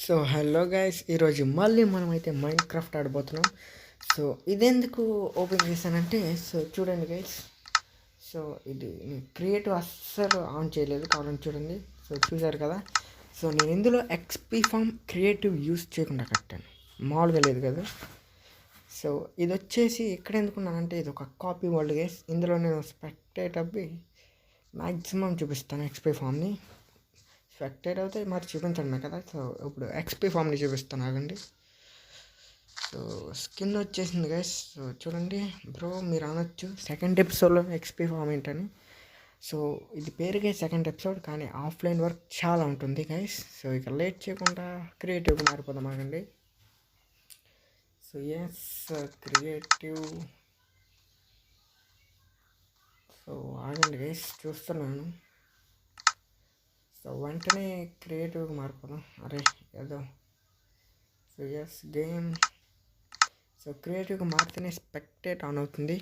So hello guys, ఈరోజు మళ్ళీ మనమైతే మైండ్ క్రాఫ్ట్ ఆడబోతున్నాం. సో ఇదెందుకు ఓపెన్ చేశానంటే, సో చూడండి గైస్. సో ఇది క్రియేటివ్ అస్సలు ఆన్ చేయలేదు, కావాలని చూడండి. సో చూసారు కదా. సో నేను ఇందులో ఎక్స్పీ ఫామ్ క్రియేటివ్ యూస్ చేయకుండా కట్టాను, మామూలుగా లేదు కదా. సో ఇది వచ్చేసి ఎక్కడ ఎందుకున్నానంటే, ఇది ఒక కాపీ వరల్డ్ గైస్. ఇందులో నేను స్పెక్టేటర్వి మ్యాక్సిమం చూపిస్తాను ఎక్స్పీ ఫామ్ని. స్పెక్టేట్ అయితే మరి చూపించడమే కదా. సో ఇప్పుడు ఎక్స్పీ ఫామ్ని చూపిస్తాను, ఆగండి. సో స్కిన్ వచ్చేసింది గైస్. సో చూడండి బ్రో, మీరు అనొచ్చు సెకండ్ ఎపిసోడ్లో ఎక్స్పీ ఫామ్ ఏంటని. సో ఇది పేరుకే సెకండ్ ఎపిసోడ్, కానీ ఆఫ్లైన్ వర్క్ చాలా ఉంటుంది గైస్. సో ఇక లేట్ చేయకుండా క్రియేటివ్గా మారిపోదాం, ఆగండి. So yes creative. సో ఆగండి గైస్, చూస్తున్నాను. సో వెంటనే క్రియేటివ్గా మారిపోదాం. అరే ఏదో. So yes game. సో క్రియేటివ్గా మారితేనే స్పెక్టేట్ ఆన్ అవుతుంది.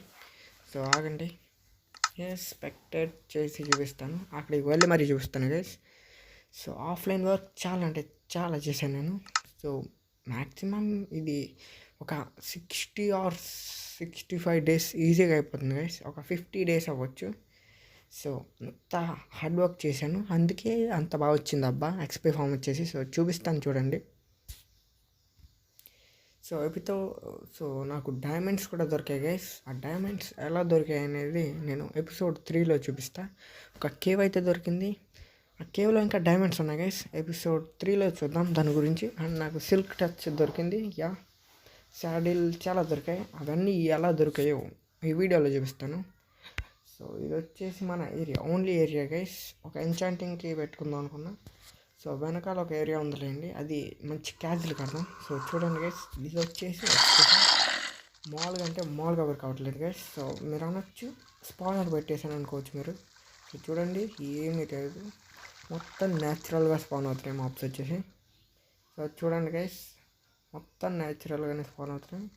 సో ఆగండి. ఎస్ స్పెక్టేట్ చేసి చూపిస్తాను, అక్కడికి వెళ్ళి మరీ చూపిస్తాను గైస్. సో ఆఫ్లైన్ వర్క్ చాలా అంటే చాలా చేశాను నేను. సో మ్యాక్సిమం ఇది ఒక 60 or 65 days ఈజీగా అయిపోతుంది గైస్. ఒక 50 days అవ్వచ్చు. సో అంత హార్డ్ వర్క్ చేశాను, అందుకే అంత బాగా వచ్చింది అబ్బా ఎక్స్పీ ఫామ్ వచ్చేసి. సో చూపిస్తాను చూడండి. సో ఎపితో సో నాకు డైమండ్స్ కూడా దొరికాయి గైస్. ఆ డైమండ్స్ ఎలా దొరికాయి అనేది నేను ఎపిసోడ్ 3లో చూపిస్తా. ఒక కేవ్ అయితే దొరికింది, ఆ కేవ్లో ఇంకా డైమండ్స్ ఉన్నాయి గైస్. ఎపిసోడ్ 3లో చూద్దాం దాని గురించి. అండ్ నాకు సిల్క్ టచ్ దొరికింది, యా. శాడిల్ చాలా దొరికాయి, అవన్నీ ఎలా దొరికాయో ఈ వీడియోలో చూపిస్తాను. సో ఇది వచ్చేసి మన ఏరియా, ఓన్లీ ఏరియా గైస్. ఒక ఎంచాంటింగ్కి పెట్టుకుందాం అనుకున్నా. సో వెనకాల ఒక ఏరియా ఉందిలేండి, అది మంచి క్యాజువల్ కడదాం. సో చూడండి గైస్, ఇది వచ్చేసి మామూలుగా అంటే మామూలుగా వర్క్ అవ్వట్లేదు గైస్. సో మీరు అనొచ్చు స్పానర్ పెట్టేసాను అనుకోవచ్చు మీరు. సో చూడండి ఏమీ లేదు, మొత్తం న్యాచురల్గా స్పాన్ అవుతున్నాయి మాప్స్ వచ్చేసి. సో చూడండి గైస్, మొత్తం న్యాచురల్గానే స్పాన్ అవుతున్నాయి.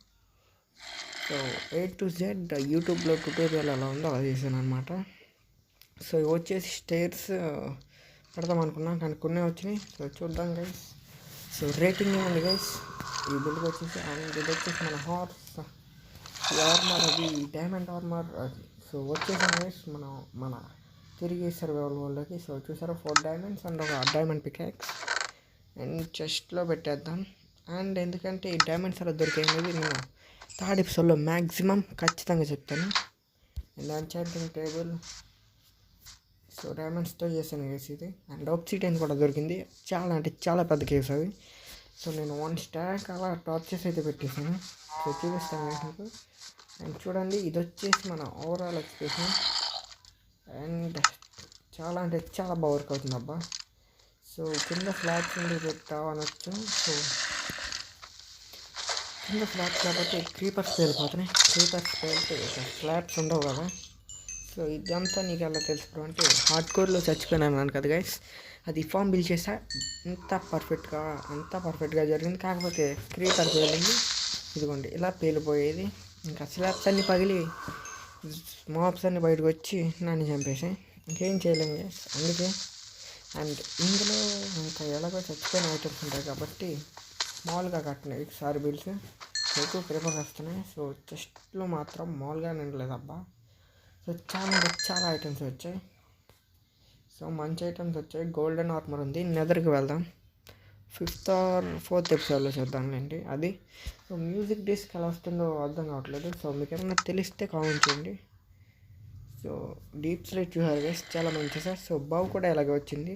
సో A to Z యూట్యూబ్లో ట్యూటోరియల్ ఎలా ఉందో అలా చేశాను అనమాట. సో ఇవి వచ్చేసి స్టేర్స్ పెడదాం అనుకున్నా, కానీ కొన్ని వచ్చినాయి. సో చూద్దాం గైస్. సో రేటింగ్ ఏముంది గైస్ ఈ బిల్డ్కి వచ్చేసి. అండ్ ఇది వచ్చేసి మన హార్స్ ఆర్మర్, అది డైమండ్ ఆర్మర్. సో వచ్చేసాం గైస్ మన తిరిగి సర్వైవల్ వాళ్ళకి. సో చూసారా 4 diamonds అండ్ ఒక డైమండ్ పికాక్స్ అండ్ చెస్ట్లో పెట్టేద్దాం. అండ్ ఎందుకంటే ఈ డైమండ్స్ అలా దొరికాయి అనేది నేను థర్డ్ ఎపిసోడ్లో మ్యాక్సిమం ఖచ్చితంగా చెప్తాను. And enchanting table. సో డైమండ్స్తో చేశాను కేసు ఇది. అండ్ ఆబ్సిడియన్ కూడా దొరికింది, చాలా అంటే చాలా పెద్ద కేసు అవి. సో నేను 1 stack అలా టార్చెస్ అయితే పెట్టేసాను. సో చూపిస్తాను మీకు. అండ్ చూడండి ఇది వచ్చేసి మన ఓవరాల్ ఎక్స్ప్రెషన్. అండ్ చాలా అంటే చాలా బాగా వర్క్ అవుతుంది అబ్బా. సో కింద ఫ్లాట్స్ ఉండి పెట్టావు అనొచ్చు. సో కింద ఫ్లాట్స్ కాబట్టి క్రీపర్స్ పేలిపోతున్నాయి. క్రీపర్స్ పేలితే ఫ్లాట్స్ ఉండవు కదా. సో ఇదంతా నీకు ఎలా తెలుసుకో అంటే, హార్డ్ కోర్లో చచ్చిపోయినాను కదా గైస్. అది ఫామ్ బిల్డ్ చేసా, అంత పర్ఫెక్ట్గా జరిగింది. కాకపోతే క్రీపర్ పేలింది, ఇదిగోండి ఇలా పేలిపోయేది. ఇంకా స్లాబ్స్ అన్నీ పగిలి మాప్స్ అన్నీ బయటకు వచ్చి నన్ను చంపేసాయి. ఇంకేం చేయలేము గైస్, అందుకే. అండ్ ఇందులో ఇంకా ఎలాగో చచ్చిపోయిన ఐటమ్స్ ఉంటాయి కాబట్టి మామూలుగా కట్టినాయి ఈసారి బిల్స్ ఎక్కువ క్రీపర్స్ వస్తున్నాయి. సో చెస్ట్లో మాత్రం మామూలుగా నిండలేదబ్బా. సో చాలా ఐటమ్స్ వచ్చాయి. సో మంచి ఐటమ్స్ వచ్చాయి. గోల్డెన్ ఆర్మర్ ఉంది. నెదర్కి వెళ్దాం, 5th or 4th ఎపిసోడ్లో చూద్దాంలేండి అది. సో మ్యూజిక్ డిస్క్ ఎలా వస్తుందో అర్థం కావట్లేదు. సో మీకు ఏమైనా తెలిస్తే కామెంట్ చేయండి. సో డీప్ స్లీప్ చూసారు గైస్, చాలా మంచి సార్. సో బావు కూడా ఇలాగే వచ్చింది.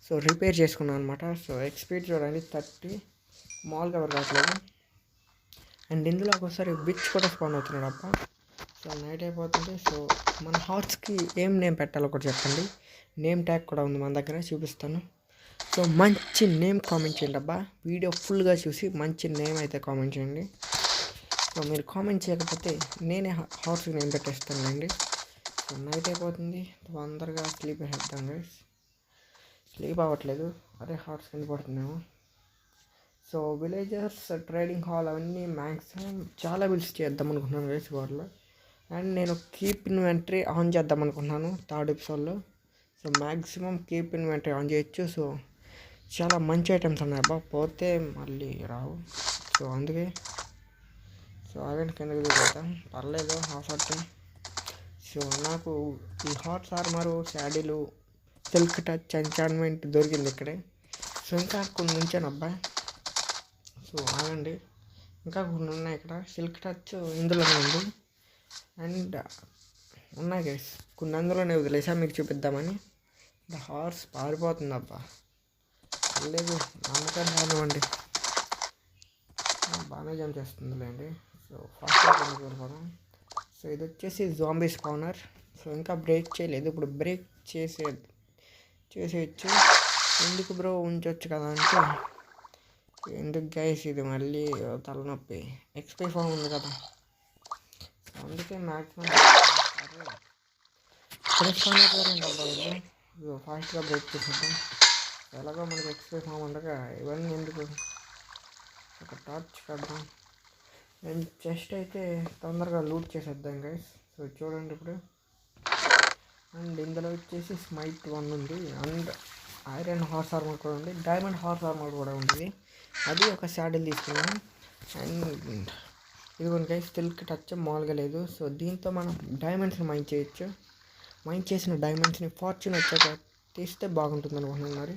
సో రిపేర్ చేసుకున్నాను అనమాట. సో ఎక్స్పీడ్ చూడండి 30, మామూలుగా రావట్లేదు. అండ్ ఇందులో ఒకసారి బిచ్ కూడా స్పాన్ అవుతున్నాడు అబ్బా. సో నైట్ అయిపోతుంది. సో మన హార్ట్స్కి ఏం నేమ్ పెట్టాలో కూడా చెప్పండి. నేమ్ ట్యాగ్ కూడా ఉంది మన దగ్గర, చూపిస్తాను. సో మంచి నేమ్ కామెంట్ చేయండి అబ్బా. వీడియో ఫుల్గా చూసి మంచి నేమ్ అయితే కామెంట్ చేయండి. సో మీరు కామెంట్ చేయకపోతే నేనే హార్ట్స్కి నేమ్ పెట్టేస్తానండి. సో నైట్ అయిపోతుంది, తొందరగా స్లీప్ వేసేద్దాం గైస్. స్లీప్ అవ్వట్లేదు, అదే హార్ట్స్ కింద పడుతుందేమో. సో విలేజర్స్ ట్రేడింగ్ హాల్ అవన్నీ మ్యాక్సిమం చాలా బిల్డ్స్ చేద్దాం అనుకుంటున్నాను గైస్ వాటిలో. అండ్ నేను కీప్ ఇన్వెంటరీ ఆన్ చేద్దాం అనుకుంటున్నాను థర్డ్ ఎపిసోడ్లో. So maximum keep inventory on చేయొచ్చు. సో చాలా మంచి ఐటమ్స్ ఉన్నాయి అబ్బా, పోతే మళ్ళీ రావు. సో అందుకే సో ఆగండి, కిందకి దిగుతాం, పర్లేదు హాఫ్ అట్టే. సో నాకు ఈ హార్స్ ఆర్మరు, శాడీలు, సిల్క్ టచ్, ఎంచాన్మెంట్ దొరికింది ఇక్కడే. సో ఇంకా కొన్ని ఉంచాను అబ్బా. సో ఆగండి, ఇంకా కొన్ని ఉన్నాయి ఇక్కడ. సిల్క్ టచ్ ఇందులోనే ఉంది, అండ్ ఉన్నాయి గైస్ కొన్ని అందులోనే వదిలేసా మీకు చూపిద్దామని. హార్స్ పారిపోతుంది అబ్బా, లేదు నమ్మకం రానివ్వండి, బాగానే జంప్ చేస్తుందిలేండి. సో ఫాస్ట్గా వెళ్ళిపోతాం. సో ఇది వచ్చేసి జాంబీ స్పానర్. సో ఇంకా బ్రేక్ చేయలేదు, ఇప్పుడు బ్రేక్ చేసేయచ్చు. ఎందుకు బ్రో ఉంచవచ్చు కదా అంటే, ఎందుకు గైస్ ఇది మళ్ళీ తలనొప్పి. ఎక్స్పై ఫామ్ ఉంది కదా, అందుకే మ్యాక్సిమం ఫాస్ట్గా బ్రేక్ చేసేద్దాం. ఎలాగో మనకి ఎక్స్పై ఫామ్ ఉండగా ఇవన్నీ ఎందుకు, ఒక టార్చ్ కడదాం. అండ్ చెస్ట్ అయితే తొందరగా లూట్ చేసేద్దాం గైస్. సో చూడండి ఇప్పుడు, అండ్ ఇందులో వచ్చేసి స్మైట్ 1 ఉంది, అండ్ ఐరన్ హార్స్ ఆర్మర్ కూడా ఉంది, డైమండ్ హార్స్ ఆర్మర్ కూడా ఉంది. అది ఒక శాడిల్ తీసుకున్నాను. అండ్ ఇదిగోండి గైస్, సిల్క్ టచ్ మామూలుగా లేదు. సో దీంతో మనం డైమండ్స్ని మైన్ చేయొచ్చు. మైన్ చేసిన డైమండ్స్ని ఫార్చ్యూన్ వచ్చాక తీస్తే బాగుంటుంది అనుకుంటున్నాను. మరి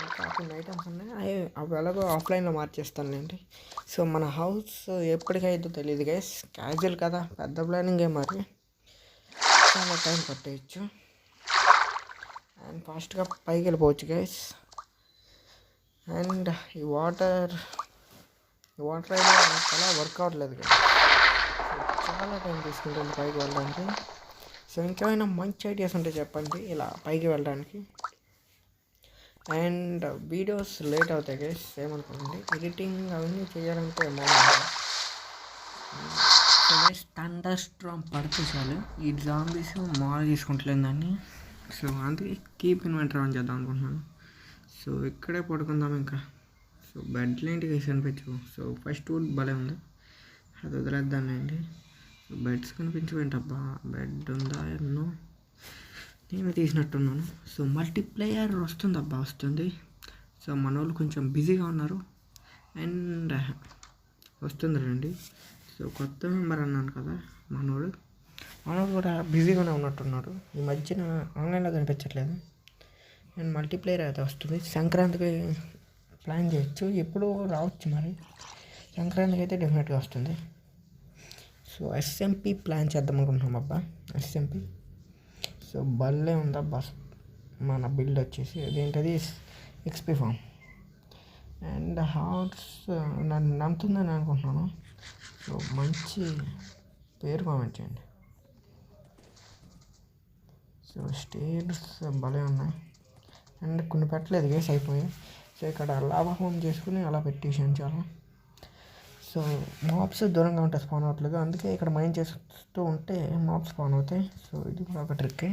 ఇంకా కొన్ని ఐటమ్స్ ఉన్నాయి, అవి ఎలాగో ఆఫ్లైన్లో మార్చేస్తానులేండి. సో మన హౌస్ ఎప్పటికైతే తెలియదు గైస్, క్యాజువల్ కదా, పెద్ద ప్లానింగే, మరి చాలా టైం పట్టేయచ్చు. అండ్ ఫాస్ట్గా పైకి వెళ్ళిపోవచ్చు గైస్. అండ్ ఈ వాటర్ అయితే చాలా వర్క్ అవ్వట్లేదు కదా, చాలా టైం తీసుకుంటుంది పైకి వెళ్ళడానికి. సో ఇంకేమైనా మంచి ఐడియాస్ ఉంటే చెప్పండి ఇలా పైకి వెళ్ళడానికి. అండ్ వీడియోస్ లేట్ అవుతాయి గైస్, ఏమనుకోండి, ఎడిటింగ్ అవన్నీ చేయాలంటే థండర్ స్టార్మ్ పడితే చాలు ఈ జాంబీస్ మాల్ తీసుకుంటలేదు దాన్ని. సో అందుకే కీప్ ఇన్వెంటరీ ఆన్ చేద్దాం అనుకుంటున్నాను. సో ఇక్కడే పడుకుందాం ఇంకా. సో బెడ్లు ఏంటి గైస్ కనిపించు. సో ఫస్ట్ వుడ్ భలే ఉంది, అది వదిలేద్దానండి. సో బెడ్స్ కనిపించవేంటబ్బా, బెడ్ ఉందా ఎన్నో, నేను తీసినట్టున్నాను. సో మల్టీప్లేయర్ వస్తుందబ్బా, వస్తుంది. సో మన వాళ్ళు కొంచెం బిజీగా ఉన్నారు, అండ్ వస్తుంది రండి. సో కొత్త మెంబర్ అన్నాను కదా, మనోడు కూడా బిజీగానే ఉన్నట్టున్నారు. ఈ మధ్యన ఆన్లైన్లో కనిపించట్లేదు. అండ్ మల్టీప్లేయర్ అయితే వస్తుంది, సంక్రాంతికి ప్లాన్ చేయొచ్చు, ఎప్పుడు రావచ్చు మరి. సంక్రాంతికి అయితే డెఫినెట్గా వస్తుంది. సో ఎస్ఎంపి ప్లాన్ చేద్దాం అనుకుంటున్నాం అబ్బా, ఎస్ఎంపి. సో భలే ఉందా బస్ మన బిల్డ్ వచ్చేసి, అదేంటది ఎక్స్పీ ఫామ్. అండ్ హార్స్ నన్ను నమ్ముతుందని అనుకుంటున్నాను. సో మంచి పేరు కామెంట్ చేయండి. సో స్టేర్స్ భలే ఉన్నాయి, అండ్ కొన్ని పెట్టలేదు గేస్ అయిపోయాయి. సో ఇక్కడ లావా హోమ్ చేసుకుని అలా పెట్టేసాను చాలా. సో మాప్స్ దూరంగా ఉంటే స్పాన్ అవ్వట్లేదు, అందుకే ఇక్కడ మైండ్ చేస్తూ ఉంటే మాప్స్ స్పాన్ అవుతాయి. సో ఇది కూడా ఒక ట్రిక్కే.